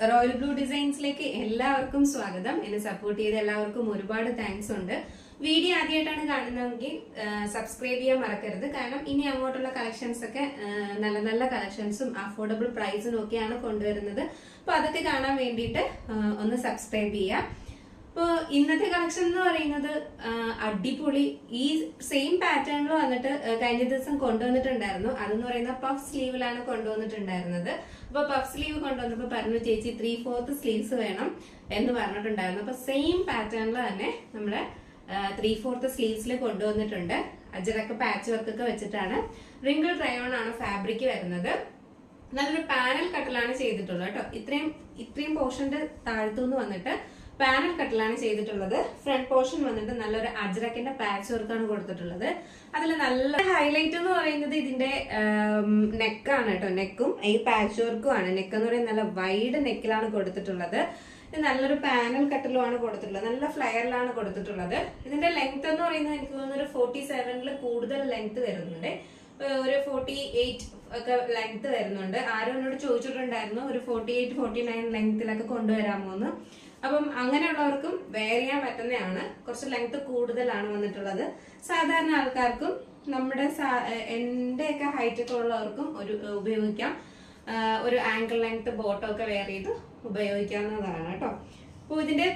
Royal blue ഡിസൈൻസിലേക്ക് എല്ലാവർക്കും സ്വാഗതം. എന്നെ സപ്പോർട്ട് ചെയ്ത എല്ലാവർക്കും ഒരുപാട് താങ്ക്സ് ഉണ്ട്. വീഡിയോ ആദ്യമായിട്ടാണ് കാണുന്നതെങ്കിൽ സബ്സ്ക്രൈബ് ചെയ്യാൻ മറക്കരുത്. കാരണം ഇനി അങ്ങോട്ടുള്ള കളക്ഷൻസ് ഒക്കെ നല്ല നല്ല കളക്ഷൻസും അഫോർഡബിൾ പ്രൈസിനും ഒക്കെയാണ് കൊണ്ടുവരുന്നത്. അപ്പൊ അതൊക്കെ കാണാൻ വേണ്ടിയിട്ട് ഒന്ന് സബ്സ്ക്രൈബ് ചെയ്യാം. അപ്പോൾ ഇന്നത്തെ കളക്ഷൻ എന്ന് പറയുന്നത് അടിപൊളി ഈ സെയിം പാറ്റേണിൽ വന്നിട്ട് കഴിഞ്ഞ ദിവസം കൊണ്ടുവന്നിട്ടുണ്ടായിരുന്നു. അതെന്ന് പറയുന്ന പഫ് സ്ലീവിലാണ് കൊണ്ടുവന്നിട്ടുണ്ടായിരുന്നത്. അപ്പൊ പഫ് സ്ലീവ് കൊണ്ടുവന്നപ്പോ പറഞ്ഞു ചേച്ചി 3/4 സ്ലീവ്സ് വേണം എന്ന് പറഞ്ഞിട്ടുണ്ടായിരുന്നു. അപ്പൊ സെയിം പാറ്റേണിൽ തന്നെ നമ്മുടെ 3/4 സ്ലീവ്സിൽ കൊണ്ടുവന്നിട്ടുണ്ട്. അജറക്ക് പാച്ച് വർക്ക് ഒക്കെ വെച്ചിട്ടാണ്. റിങ്കിൾ റയോൺ ആണ് ഫാബ്രിക് വരുന്നത്. നല്ലൊരു പാനൽ കട്ടിലാണ് ചെയ്തിട്ടുള്ളത് കേട്ടോ. ഇത്രയും പോർഷന്റെ താഴ്ത്തുനിന്ന് വന്നിട്ട് പാനൽ കട്ടിലാണ് ചെയ്തിട്ടുള്ളത്. ഫ്രണ്ട് പോർഷൻ വന്നിട്ട് നല്ലൊരു അജ്രക്കിന്റെ പാച്ച് വർക്കാണ് കൊടുത്തിട്ടുള്ളത്. അതിൽ നല്ല ഹൈലൈറ്റ് എന്ന് പറയുന്നത് ഇതിന്റെ നെക്കാണ് കേട്ടോ. നെക്കും ഈ പാച്ച് വർക്കും ആണ്. നെക്ക് എന്ന് പറയുന്നത് നല്ല വൈഡ് നെക്കിലാണ് കൊടുത്തിട്ടുള്ളത്. ഇത് നല്ലൊരു പാനൽ കട്ടിലുമാണ് കൊടുത്തിട്ടുള്ളത്. നല്ല ഫ്ലയറിലാണ് കൊടുത്തിട്ടുള്ളത്. ഇതിന്റെ ലെങ്ത് എന്ന് പറയുന്നത് എനിക്ക് തോന്നുന്നു ഒരു 47 കൂടുതൽ ലെങ്ത് വരുന്നുണ്ട്. ഒരു 48 ഒക്കെ ലെങ്ത് വരുന്നുണ്ട്. ആരും എന്നോട് ചോദിച്ചിട്ടുണ്ടായിരുന്നു ഒരു 48-49 ലെങ്ത്തിലൊക്കെ കൊണ്ടുവരാമോ എന്ന്. അപ്പം അങ്ങനെയുള്ളവർക്കും വെയർ ചെയ്യാൻ പറ്റുന്നതാണ്. കുറച്ച് ലെങ്ത് കൂടുതലാണ് വന്നിട്ടുള്ളത്. സാധാരണ ആൾക്കാർക്കും നമ്മുടെ എന്റെയൊക്കെ ഹൈറ്റ് ഒക്കെ ഉള്ളവർക്കും ഉപയോഗിക്കാം. ഒരു ആങ്കിൾ ലെങ്ത് ബോട്ടം ഒക്കെ വെയർ ചെയ്ത് ഉപയോഗിക്കാവുന്നതാണ് കേട്ടോ. അപ്പോൾ ഇതിന്റെ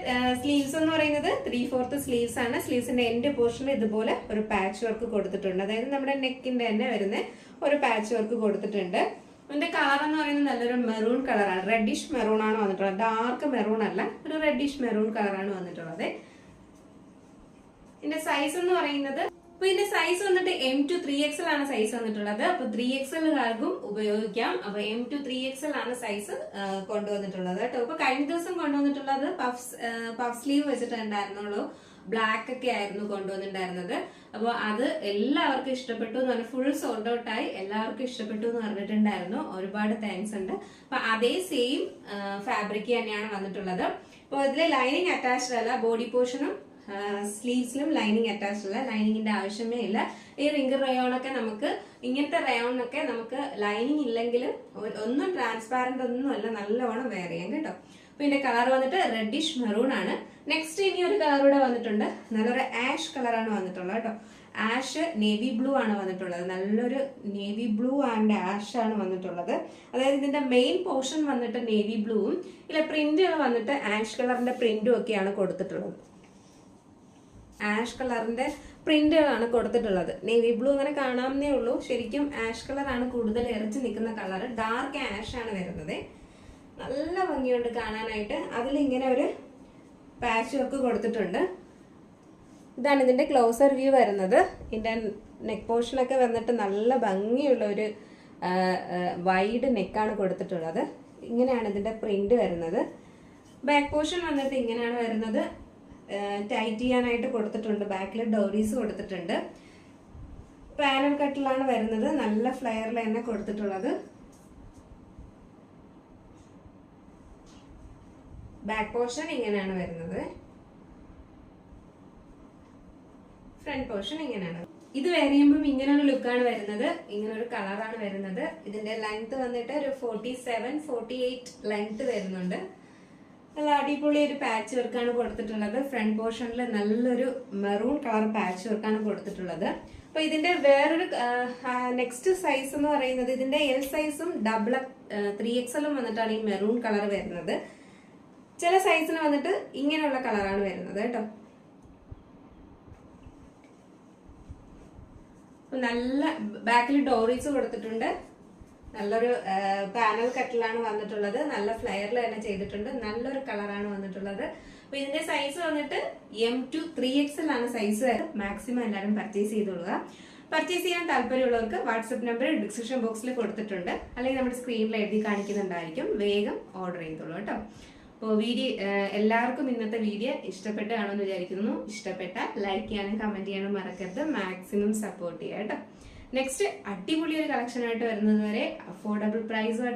സ്ലീവ്സ് എന്ന് പറയുന്നത് 3/4 സ്ലീവ്സ് ആണ്. സ്ലീവ്സിന്റെ എൻഡ് പോർഷനിൽ ഇതുപോലെ ഒരു പാച്ച് വർക്ക് കൊടുത്തിട്ടുണ്ട്. അതായത് നമ്മുടെ നെക്കിന്റെ തന്നെ വരുന്ന ഒരു പാച്ച് വർക്ക് കൊടുത്തിട്ടുണ്ട്. ഇതിന്റെ കളർ എന്ന് പറയുന്നത് നല്ലൊരു മെറൂൺ കളറാണ്. റെഡിഷ് മെറൂൺ ആണ് വന്നിട്ടുള്ളത്. ഡാർക്ക് മെറൂൺ അല്ല, ഒരു റെഡിഷ് മെറൂൺ കളറാണ് വന്നിട്ടുള്ളത്. ഇതിന്റെ സൈസ് എന്ന് പറയുന്നത് ഇതിന്റെ സൈസ് വന്നിട്ട് M to 3XL ആണ് സൈസ് വന്നിട്ടുള്ളത്. അപ്പൊ 3XL കാർക്കും ഉപയോഗിക്കാം. അപ്പൊ M to 3XL ആണ് സൈസ് കൊണ്ടുവന്നിട്ടുള്ളത് കേട്ടോ. ഇപ്പൊ കഴിഞ്ഞ ദിവസം കൊണ്ടുവന്നിട്ടുള്ളത് പഫ് സ്ലീവ് വെച്ചിട്ടുണ്ടായിരുന്നുള്ളൂ. ബ്ലാക്ക് ഒക്കെ ആയിരുന്നു കൊണ്ടുവന്നിട്ടുണ്ടായിരുന്നത്. അപ്പൊ അത് എല്ലാവർക്കും ഇഷ്ടപ്പെട്ടു എന്ന് പറഞ്ഞാൽ ഫുൾ സോൾഡ് ഔട്ട് ആയി. എല്ലാവർക്കും ഇഷ്ടപ്പെട്ടു എന്ന് പറഞ്ഞിട്ടുണ്ടായിരുന്നു. ഒരുപാട് താങ്ക്സ് ഉണ്ട്. അപ്പൊ അതേ സെയിം ഫാബ്രിക് തന്നെയാണ് വന്നിട്ടുള്ളത്. അപ്പൊ ഇതില് ലൈനിങ് അറ്റാച്ച്ഡ് അല്ല. ബോഡി പോർഷനും സ്ലീവ്സിലും ലൈനിങ് അറ്റാച്ച്ഡ് അല്ല. ലൈനിങ്ങിന്റെ ആവശ്യമേ ഇല്ല. ഈ റിംഗ് റയോണൊക്കെ നമുക്ക് ഇങ്ങനത്തെ റയോണൊക്കെ നമുക്ക് ലൈനിങ് ഇല്ലെങ്കിൽ ഒന്നും ട്രാൻസ്പാരന്റ് ഒന്നും അല്ല, നല്ലവണ്ണം വെയർ ചെയ്യാം കേട്ടോ. അപ്പൊ ഇതിന്റെ കളർ വന്നിട്ട് റെഡിഷ് മെറൂൺ ആണ്. നെക്സ്റ്റ് ഇനി ഒരു കളർ കൂടെ വന്നിട്ടുണ്ട്. നല്ലൊരു ആഷ് കളറാണ് വന്നിട്ടുള്ളത് കേട്ടോ. ആഷ് നേവി ബ്ലൂ ആണ് വന്നിട്ടുള്ളത്. നല്ലൊരു നേവി ബ്ലൂ ആൻഡ് ആഷ് ആണ് വന്നിട്ടുള്ളത്. അതായത് ഇതിന്റെ മെയിൻ പോർഷൻ വന്നിട്ട് നേവി ബ്ലൂവും ഇല്ല പ്രിന്റുകൾ വന്നിട്ട് ആഷ് കളറിന്റെ പ്രിന്റും ഒക്കെയാണ് കൊടുത്തിട്ടുള്ളത്. ആഷ് കളറിന്റെ പ്രിന്റുകളാണ് കൊടുത്തിട്ടുള്ളത്. നേവി ബ്ലൂ അങ്ങനെ കാണാവുന്നേ ഉള്ളൂ. ശരിക്കും ആഷ് കളറാണ് കൂടുതൽ ഇറച്ചി നിൽക്കുന്ന കളർ. ഡാർക്ക് ആഷ് ആണ് വരുന്നത്. നല്ല ഭംഗിയുണ്ട് കാണാനായിട്ട്. അതിലിങ്ങനെ ഒരു പാച്ച് വർക്ക് കൊടുത്തിട്ടുണ്ട്. ഇതാണ് ഇതിന്റെ ക്ലോസർ വ്യൂ വരുന്നത്. ഇതിന്റെ നെക്ക് പോർഷനൊക്കെ വന്നിട്ട് നല്ല ഭംഗിയുള്ള ഒരു വൈഡ് നെക്കാണ് കൊടുത്തിട്ടുള്ളത്. ഇങ്ങനെയാണ് ഇതിന്റെ പ്രിന്റ് വരുന്നത്. ബാക്ക് പോർഷൻ വന്നിട്ട് ഇങ്ങനെയാണ് വരുന്നത്. ടൈറ്റ് ചെയ്യാനായിട്ട് കൊടുത്തിട്ടുണ്ട്. ബാക്കിൽ ഡോറീസ് കൊടുത്തിട്ടുണ്ട്. പാനൽ കട്ടിലാണ് വരുന്നത്. നല്ല ഫ്ലെയറിൽ തന്നെ കൊടുത്തിട്ടുള്ളത്. ബാക്ക് പോർഷൻ ഇങ്ങനെയാണ് വരുന്നത്. ഫ്രണ്ട് പോർഷൻ ഇങ്ങനെയാണ്. ഇത് വെയർ ചെയ്യുമ്പോൾ ഇങ്ങനെ ഒരു ലുക്കാണ് വരുന്നത്. ഇങ്ങനെ ഒരു കളറാണ് വരുന്നത്. ഇതിന്റെ ലെങ്ത് വന്നിട്ട് ഒരു 47-48 ലെങ്ത് വരുന്നുണ്ട്. നല്ല അടിപൊളി ഒരു പാച്ച് വർക്കാണ് കൊടുത്തിട്ടുള്ളത്. ഫ്രണ്ട് പോർഷനിൽ നല്ലൊരു മെറൂൺ കളർ പാച്ച് വർക്കാണ് കൊടുത്തിട്ടുള്ളത്. അപ്പൊ ഇതിന്റെ വേറൊരു നെക്സ്റ്റ് സൈസ് എന്ന് പറയുന്നത് ഇതിന്റെ L സൈസും 3XL വന്നിട്ടാണ് ഈ മെറൂൺ കളർ വരുന്നത്. ചില സൈസിന് വന്നിട്ട് ഇങ്ങനെയുള്ള കളറാണ് വരുന്നത് കേട്ടോ. നല്ല ബാക്കിൽ ഡോറീസ് കൊടുത്തിട്ടുണ്ട്. നല്ലൊരു പാനൽ കട്ടിലാണ് വന്നിട്ടുള്ളത്. നല്ല ഫ്ലെയറിൽ തന്നെ ചെയ്തിട്ടുണ്ട്. നല്ലൊരു കളറാണ് വന്നിട്ടുള്ളത്. അപ്പൊ ഇതിന്റെ സൈസ് വന്നിട്ട് M to 3XL ആണ് സൈസ്. മാക്സിമം എല്ലാവരും പർച്ചേസ് ചെയ്തോളുക. പർച്ചേസ് ചെയ്യാൻ താല്പര്യമുള്ളവർക്ക് വാട്സ്ആപ്പ് നമ്പർ ഡിസ്ക്രിപ്ഷൻ ബോക്സിൽ കൊടുത്തിട്ടുണ്ട്. അല്ലെങ്കിൽ നമ്മുടെ സ്ക്രീനിൽ എഴുതി കാണിക്കുന്നുണ്ടായിരിക്കും. വേഗം ഓർഡർ ചെയ്തോളൂ കേട്ടോ. അപ്പോൾ എല്ലാവർക്കും ഇന്നത്തെ വീഡിയോ ഇഷ്ടപ്പെട്ട് കാണുമെന്ന് വിചാരിക്കുന്നു. ഇഷ്ടപ്പെട്ട ലൈക്ക് ചെയ്യാനും കമന്റ് ചെയ്യാനും മറക്കരുത്. മാക്സിമം സപ്പോർട്ട് ചെയ്യാം കേട്ടോ. നെക്സ്റ്റ് അടിപൊളി ഒരു കളക്ഷൻ ആയിട്ട് വരുന്നത് വരെ അഫോർഡബിൾ പ്രൈസ്